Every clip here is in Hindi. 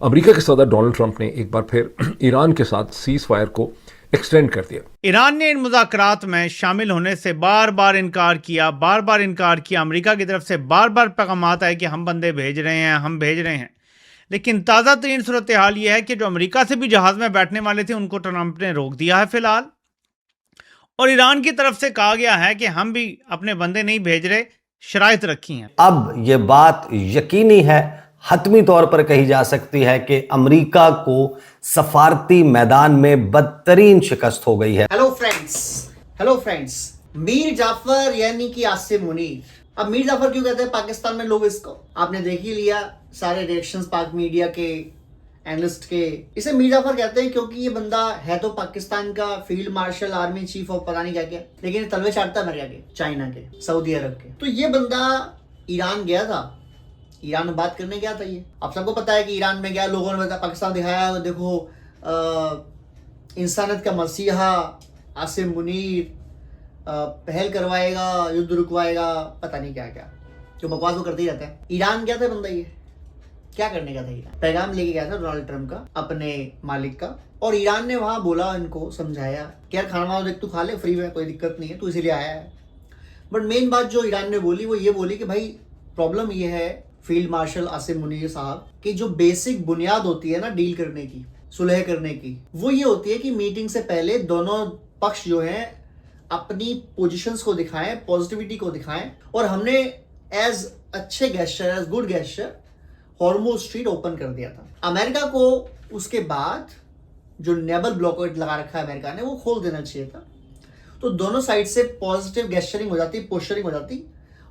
अमेरिका के सदर डोनाल्ड ट्रंप ने एक बार फिर ईरान के साथ सीज फायर को एक्सटेंड कर दिया। ईरान ने इन मुज़ाकरात में शामिल होने से बार बार इनकार किया। अमेरिका की तरफ से बार बार पैगाम आए कि हम बंदे भेज रहे हैं। लेकिन ताज़ा तरीन सूरत हाल ये है कि जो अमेरिका से भी जहाज़ में बैठने वाले थे उनको ट्रंप ने रोक दिया है फिलहाल, और ईरान की तरफ से कहा गया है कि हम भी अपने बंदे नहीं भेज रहे, शराइत रखी हैं। अब ये बात यकीनी है, हतमी तौर पर कही जा सकती है कि अमेरिका को सफारती मैदान में बदतरीन शिकस्त हो गई है। हेलो फ्रेंड्स, मीर जाफर यानी कि आसिम मुनीर। अब मीर जाफर क्यों कहते हैं पाकिस्तान में लोग इसको? आपने देख ही लिया सारे रिएक्शंस पाक मीडिया के, एनालिस्ट के। इसे मीर जाफर कहते हैं क्योंकि ये बंदा है तो पाकिस्तान का फील्ड मार्शल, आर्मी चीफ और पता नहीं क्या क्या, लेकिन तलवे चाटता है अमेरिका के, चाइना के, सऊदी अरब के। तो ये बंदा ईरान गया था, ईरान में बात करने गया था। ये आप सबको पता है कि ईरान में गया, लोगों ने पाकिस्तान दिखाया, देखो इंसानियत का मसीहा आसिम मुनीर पहल करवाएगा, युद्ध रुकवाएगा, पता नहीं क्या क्या, जो बकवास वो करते ही रहता है। ईरान गया था बंदा, ये क्या करने गया था? ईरान पैगाम लेके गया था डोनाल्ड ट्रंप का, अपने मालिक का, और ईरान ने वहां बोला, इनको समझाया कि यार खाना वाना देख तू खा ले फ्री में, कोई दिक्कत नहीं है, तू इसीलिए आया है। बट मेन बात जो ईरान ने बोली वो ये बोली कि भाई प्रॉब्लम ये है फील्ड मार्शल आसिम मुनीर साहब कि जो बेसिक बुनियाद होती है ना डील करने की, सुलह करने की, वो ये होती है कि मीटिंग से पहले दोनों पक्ष जो हैं अपनी पोजीशंस को दिखाएं, पॉजिटिविटी को दिखाएं। और हमने एज अच्छे gesture, as good gesture Hormuz strait open कर दिया था। अमेरिका को उसके बाद जो नेवल ब्लॉकेड लगा रखा है अमेरिका ने, वो खोल देना चाहिए था। तो दोनों साइड से पॉजिटिव गेस्चरिंग हो जाती, पोस्चरिंग हो जाती।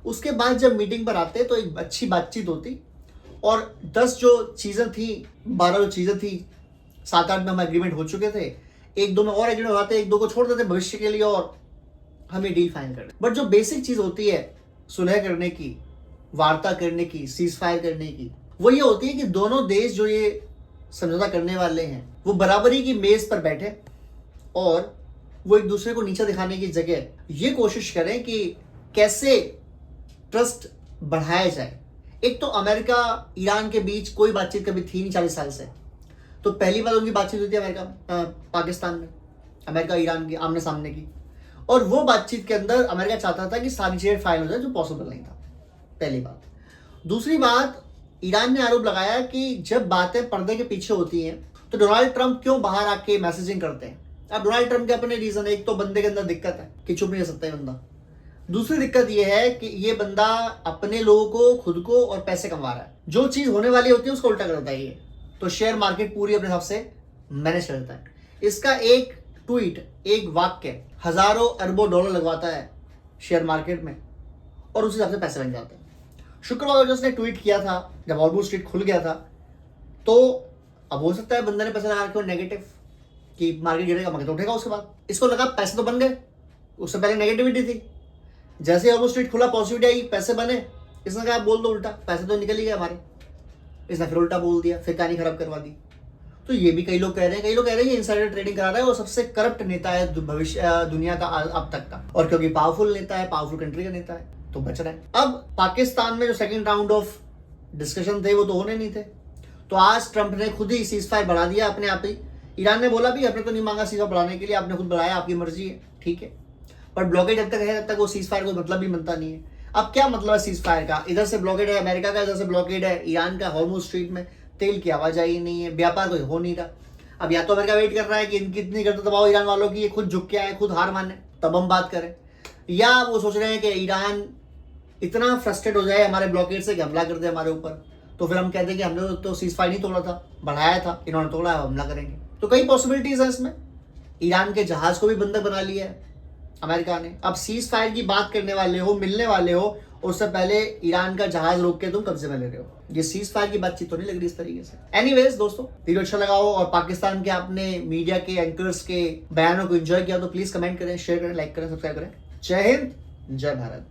उसके बाद जब मीटिंग पर आते तो एक अच्छी बातचीत होती, और 10 जो चीज़ें थी, 12 जो चीज़ें थी, 7-8 में हम एग्रीमेंट हो चुके थे, 1-2 में और एग्रीमेंट होते, 1-2 को छोड़ देते भविष्य के लिए और हमें डील फाइनल करना। बट जो बेसिक चीज़ होती है सुलह करने की, वार्ता करने की, सीज फायर करने की, वो ये होती है कि दोनों देश जो ये समझौता करने वाले हैं वो बराबरी की मेज पर बैठे और वो एक दूसरे को नीचा दिखाने की जगह ये कोशिश करें कि कैसे ट्रस्ट बढ़ाया जाए। एक तो अमेरिका ईरान के बीच कोई बातचीत कभी थी नहीं 40 साल से, तो पहली बार उनकी बातचीत हुई थी अमेरिका पाकिस्तान में, अमेरिका ईरान की आमने सामने की। और वो बातचीत के अंदर अमेरिका चाहता था कि सारी चीजें फाइल हो जाए, जो पॉसिबल नहीं था, पहली बात। दूसरी बात, ईरान ने आरोप लगाया कि जब बातें पर्दे के पीछे होती हैं तो डोनाल्ड ट्रंप क्यों बाहर आके मैसेजिंग करते हैं। अब डोनाल्ड ट्रंप के अपने रीजन है, एक तो बंदे के अंदर दिक्कत है कि चुप नहीं रह सकता है बंदा। दूसरी दिक्कत यह है कि ये बंदा अपने लोगों को, खुद को और पैसे कमा रहा है। जो चीज होने वाली होती है उसको उल्टा कर देता है ये, तो शेयर मार्केट पूरी अपने हिसाब से मैनेज करता है। इसका एक ट्वीट, एक वाक्य हजारों अरबों डॉलर लगवाता है शेयर मार्केट में, और उस हिसाब से पैसे बन जाते हैं। शुक्रवार को उसने ट्वीट किया था जब हॉर्मुज स्ट्रीट खुल गया था, तो अब हो सकता है बंदे ने पैसे लगा रखे नेगेटिव कि मार्केट गिरेगा, मार्केट उठेगा। उसके बाद इसको लगा पैसे तो बन गए, उससे पहले नेगेटिविटी थी। जैसे हॉर्मुज स्ट्रीट खुला, पॉजिटिविटी आई, पैसे बने, इसने कहा बोल दो उल्टा, पैसे तो निकल ही गए हमारे। इसने फिर उल्टा बोल दिया, फिर कहानी खराब करवा दी। तो ये भी कई लोग कह रहे हैं ये इनसाइडर ट्रेडिंग करा रहा है, वो सबसे करप्ट नेता है भविष्य दुनिया का अब तक का, और क्योंकि पावरफुल नेता है, पावरफुल कंट्री का नेता है, तो बच रहा है। अब पाकिस्तान में जो सेकंड राउंड ऑफ डिस्कशन थे वो तो होने नहीं थे, तो आज ट्रंप ने खुद ही सीज फायर बढ़ा दिया अपने आप ही। ईरान ने बोला भी आपने तो नहीं मांगा सीज फायर बढ़ाने के लिए, आपने खुद बढ़ाया, आपकी मर्जी है, ठीक है। पर ब्लॉकेड जब तक है तब तक वो सीज फायर को मतलब भी बनता नहीं है। अब क्या मतलब है सीज फायर का? इधर से ब्लॉकेड है अमेरिका का, इधर से ब्लॉकेड है ईरान का, हॉर्मुज स्ट्रीट में तेल की आवाजाही नहीं है, व्यापार कोई हो नहीं रहा। अब या तो अमेरिका वेट कर रहा है कि इनकी इतनी गर्दन दबाओ ईरान वालों की, ये खुद झुक के आए, खुद हार माने, तब हम बात करें, या वो सोच रहे हैं कि ईरान इतना फ्रस्ट्रेट हो जाए हमारे ब्लॉकेड से कि हमला कर दे हमारे ऊपर, तो फिर हम कहते हैं कि हमने तो सीज फायर नहीं तोड़ा था, बढ़ाया था, इन्होंने तोड़ा है, हमला करेंगे। तो कई पॉसिबिलिटीज है इसमें। ईरान के जहाज को भी बंधक बना लिया है अमेरिका ने। अब सीज फायर की बात करने वाले हो, मिलने वाले हो, उससे पहले ईरान का जहाज रोक के तुम कब्जे में ले रहे हो। ये सीज फायर की बातचीत तो नहीं लग रही इस तरीके से। एनीवेज दोस्तों, वीडियो अच्छा लगा हो और पाकिस्तान के आपने मीडिया के एंकर्स के बयानों को एंजॉय किया तो प्लीज कमेंट करें, शेयर करें, लाइक करें, सब्सक्राइब करें। जय हिंद, जय भारत।